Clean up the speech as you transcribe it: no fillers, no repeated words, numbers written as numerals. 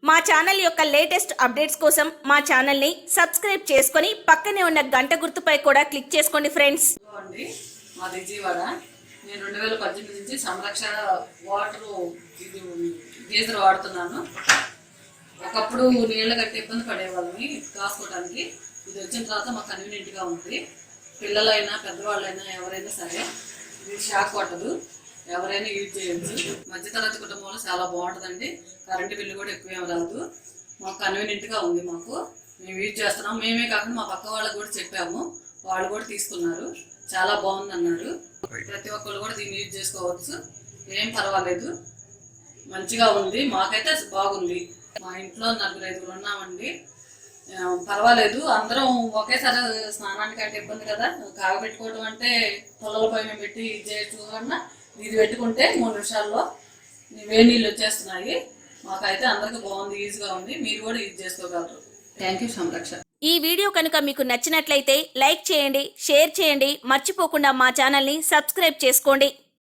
మా ఛానల్ యొక్క latest updates కోసం మా ఛానల్ ని సబ్స్క్రైబ్ చేసుకొని పక్కనే ఉన్న గంట గుర్తుపై కూడా క్లిక్ చేసుకోండి ఫ్రెండ్స్. మాది జీవాడ. నేను 2018 నుంచి సంరక్ష వాటర్ ఇది గేజర్ వాడుతున్నాను. ఒకప్పుడు నీళ్ళ కట్టి ఇబ్బంది పడేవాళ్ళని కాసుకోవడానికి. ఇది వచ్చిన తర్వాత మాకు కన్వీనియంట్గా ఉంది. పిల్లలైనా పెద్దవాళ్ళైనా ఎవరైనా సరే ఇది షాక్ కొట్టదు, ఎవరైనా యూజ్ చేయొచ్చు. మధ్యతరగతి కుటుంబంలో చాలా బాగుంటుందండి. కరెంటు బిల్లు కూడా ఎక్కువ ఏమి రాదు. మాకు కన్వీనియంట్గా ఉంది. మేము యూజ్ చేస్తున్నాం. మేమే కాకుండా మా పక్క వాళ్ళకి కూడా చెప్పాము, వాళ్ళు కూడా తీసుకున్నారు. చాలా బాగుంది అన్నారు. ప్రతి ఒక్కళ్ళు కూడా దీన్ని యూజ్ చేసుకోవచ్చు, ఏం పర్వాలేదు, మంచిగా ఉంది. మాకైతే బాగుంది. మా ఇంట్లో 4-5 ఉన్నామండి. పర్వాలేదు. అందరం ఒకేసారి స్నానానికి అంటే ఇబ్బంది కదా, కాగబెట్టుకోవడం అంటే పొలాల పై మేము పెట్టి ఇది చేయొచ్చు అన్నా ఇది పెట్టుకుంటే 3 నిమిషాల్లో వేడి నీళ్ళు వచ్చేస్తున్నాయి. మాకైతే అందరికి బాగుంది, ఈజీగా ఉంది. మీరు కూడా యూజ్ చేసుకోగలరు. Thank you Samraksha. ఈ వీడియో కనుక మీకు నచ్చినట్లయితే లైక్ చేయండి, షేర్ చేయండి, మర్చిపోకుండా మా ఛానల్ని సబ్స్క్రైబ్ చేసుకోండి.